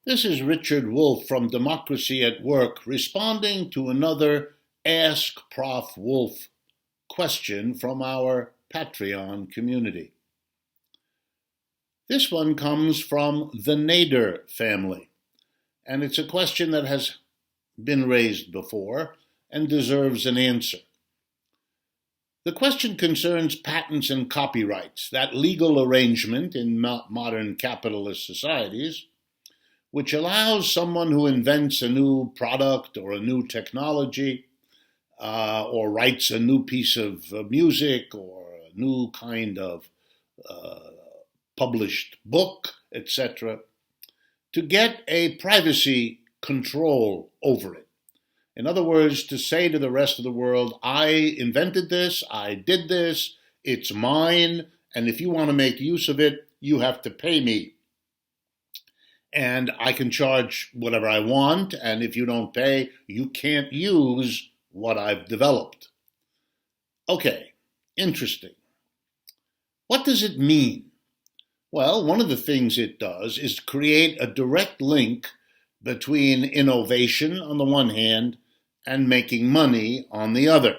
This is Richard Wolff from Democracy at Work responding to another Ask Prof Wolff question from our Patreon community. This one comes from the Nader family, and it's a question that has been raised before and deserves an answer. The question concerns patents and copyrights, that legal arrangement in modern capitalist societies which allows someone who invents a new product or a new technology or writes a new piece of music or a new kind of published book, etc., to get a privacy control over it. In other words, to say to the rest of the world, I invented this, I did this, it's mine, and if you want to make use of it, you have to pay me. And I can charge whatever I want, and if you don't pay, you can't use what I've developed. Okay, interesting. What does it mean? Well, one of the things it does is create a direct link between innovation on the one hand and making money on the other.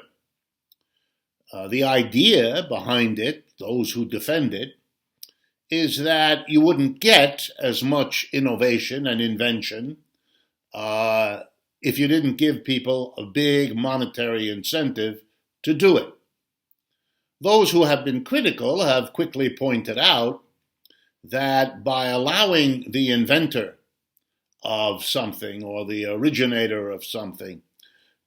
The idea behind it, those who defend it, is that you wouldn't get as much innovation and invention if you didn't give people a big monetary incentive to do it. Those who have been critical have quickly pointed out that by allowing the inventor of something or the originator of something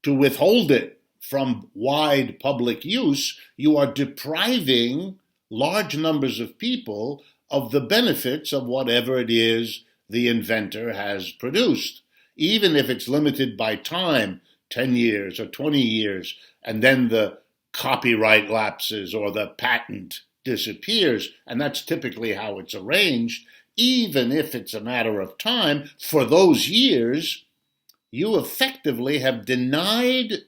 to withhold it from wide public use, you are depriving large numbers of people of the benefits of whatever it is the inventor has produced, even if it's limited by time, 10 years or 20 years, and then the copyright lapses or the patent disappears, and that's typically how it's arranged. Even if it's a matter of time, for those years, you effectively have denied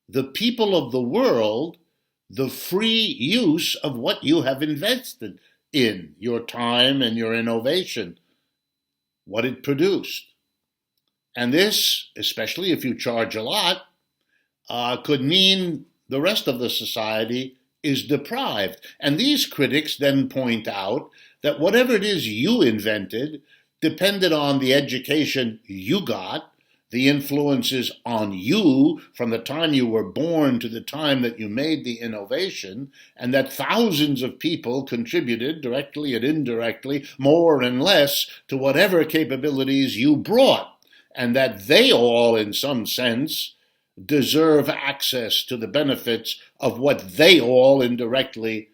the people of the world the free use of what you have invested in, your time and your innovation, what it produced. And this, especially if you charge a lot, could mean the rest of the society is deprived. And these critics then point out that whatever it is you invented depended on the education you got, the influences on you from the time you were born to the time that you made the innovation, and that thousands of people contributed, directly and indirectly, more and less, to whatever capabilities you brought, and that they all, in some sense, deserve access to the benefits of what they all indirectly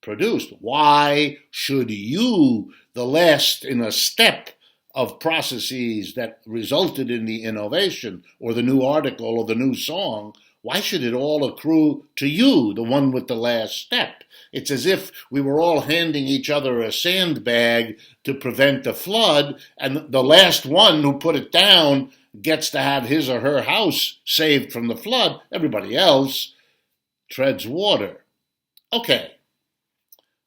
produced. Why should you, the last in a step of processes that resulted in the innovation or the new article or the new song, why should it all accrue to you, the one with the last step? It's as if we were all handing each other a sandbag to prevent a flood, and the last one who put it down gets to have his or her house saved from the flood. Everybody else treads water. Okay,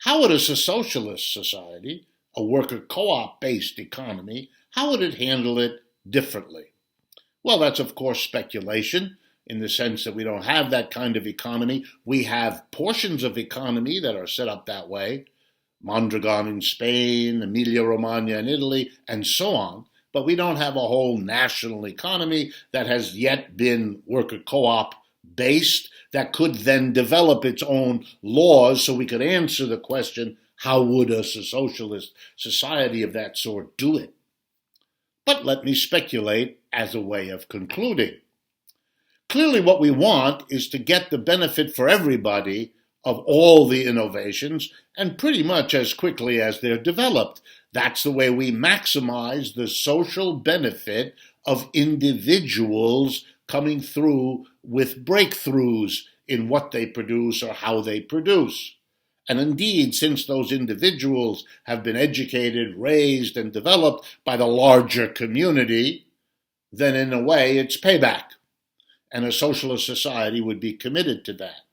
how would a socialist society, a worker co-op based economy, how would it handle it differently? Well, that's of course speculation in the sense that we don't have that kind of economy. We have portions of economy that are set up that way, Mondragon in Spain, Emilia-Romagna in Italy, and so on, but we don't have a whole national economy that has yet been worker co-op based that could then develop its own laws so we could answer the question, how would a socialist society of that sort do it? But let me speculate as a way of concluding. Clearly what we want is to get the benefit for everybody of all the innovations, and pretty much as quickly as they're developed. That's the way we maximize the social benefit of individuals coming through with breakthroughs in what they produce or how they produce. And indeed, since those individuals have been educated, raised, and developed by the larger community, then in a way it's payback. And a socialist society would be committed to that.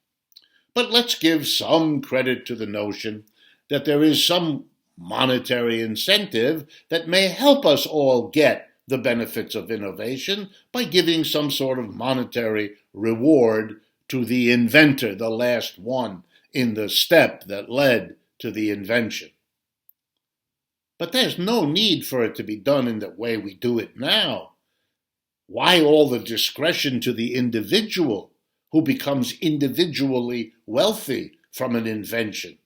But let's give some credit to the notion that there is some monetary incentive that may help us all get the benefits of innovation by giving some sort of monetary reward to the inventor, the last one in the step that led to the invention. But there's no need for it to be done in the way we do it now. Why all the discretion to the individual who becomes individually wealthy from an invention?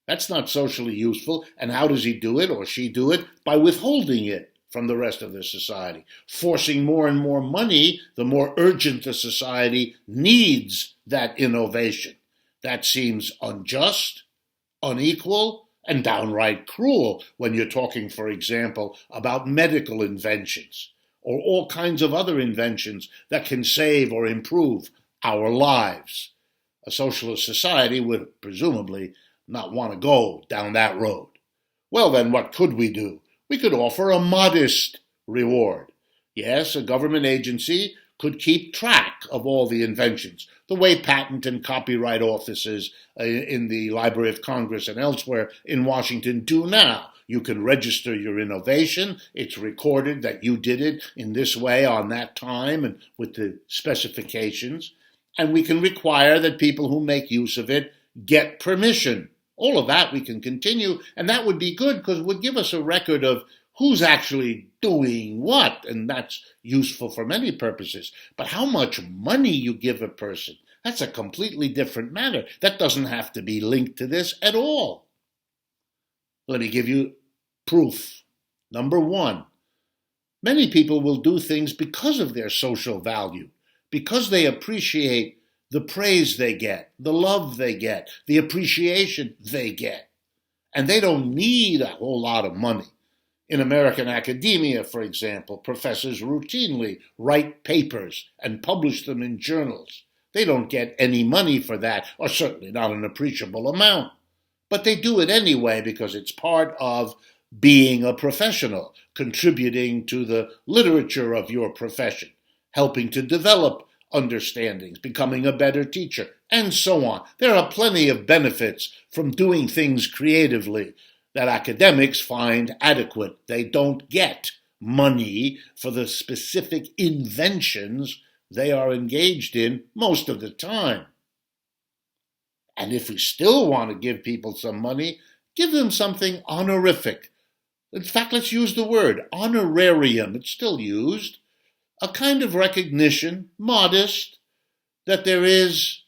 That's not socially useful. And how does he do it or she do it? By withholding it from the rest of the society, forcing more and more money the more urgent the society needs that innovation. That seems unjust, unequal, and downright cruel when you're talking, for example, about medical inventions or all kinds of other inventions that can save or improve our lives. A socialist society would presumably not want to go down that road. Well, then what could we do? We could offer a modest reward. Yes, a government agency could keep track of all the inventions, the way patent and copyright offices in the Library of Congress and elsewhere in Washington do now. You can register your innovation. It's recorded that you did it in this way on that time and with the specifications. And we can require that people who make use of it get permission. All of that we can continue, and that would be good because it would give us a record of who's actually doing what, and that's useful for many purposes. But how much money you give a person, that's a completely different matter. That doesn't have to be linked to this at all. Let me give you proof. Number one, many people will do things because of their social value, because they appreciate the praise they get, the love they get, the appreciation they get. And they don't need a whole lot of money. In American academia, for example, professors routinely write papers and publish them in journals. They don't get any money for that, or certainly not an appreciable amount. But they do it anyway because it's part of being a professional, contributing to the literature of your profession, helping to develop understandings, becoming a better teacher, and so on. There are plenty of benefits from doing things creatively that academics find adequate. They don't get money for the specific inventions they are engaged in most of the time. And if we still want to give people some money, give them something honorific. In fact, let's use the word honorarium. It's still used. A kind of recognition, modest, that there is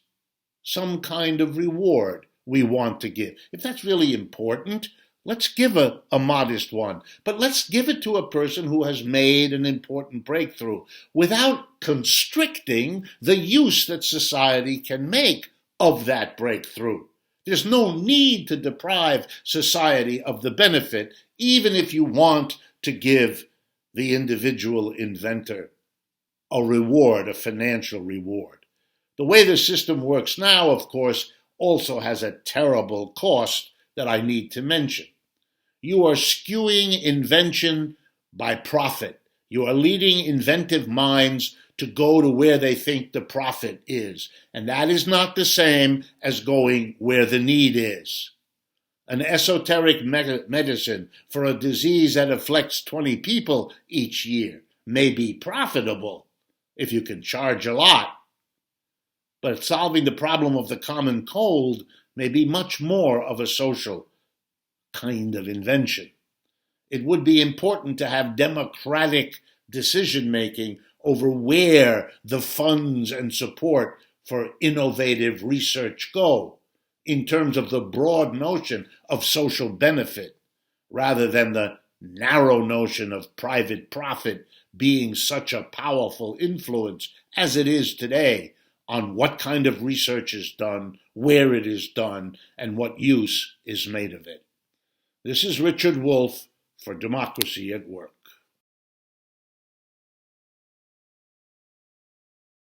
some kind of reward we want to give. If that's really important, let's give a modest one. But let's give it to a person who has made an important breakthrough without constricting the use that society can make of that breakthrough. There's no need to deprive society of the benefit, even if you want to give the individual inventor a reward, a financial reward. The way the system works now, of course, also has a terrible cost that I need to mention. You are skewing invention by profit. You are leading inventive minds to go to where they think the profit is. And that is not the same as going where the need is. An esoteric medicine for a disease that afflicts 20 people each year may be profitable if you can charge a lot. But solving the problem of the common cold may be much more of a social kind of invention. It would be important to have democratic decision-making over where the funds and support for innovative research go in terms of the broad notion of social benefit, rather than the narrow notion of private profit being such a powerful influence as it is today on what kind of research is done, where it is done, and what use is made of it. This is Richard Wolff for Democracy at Work.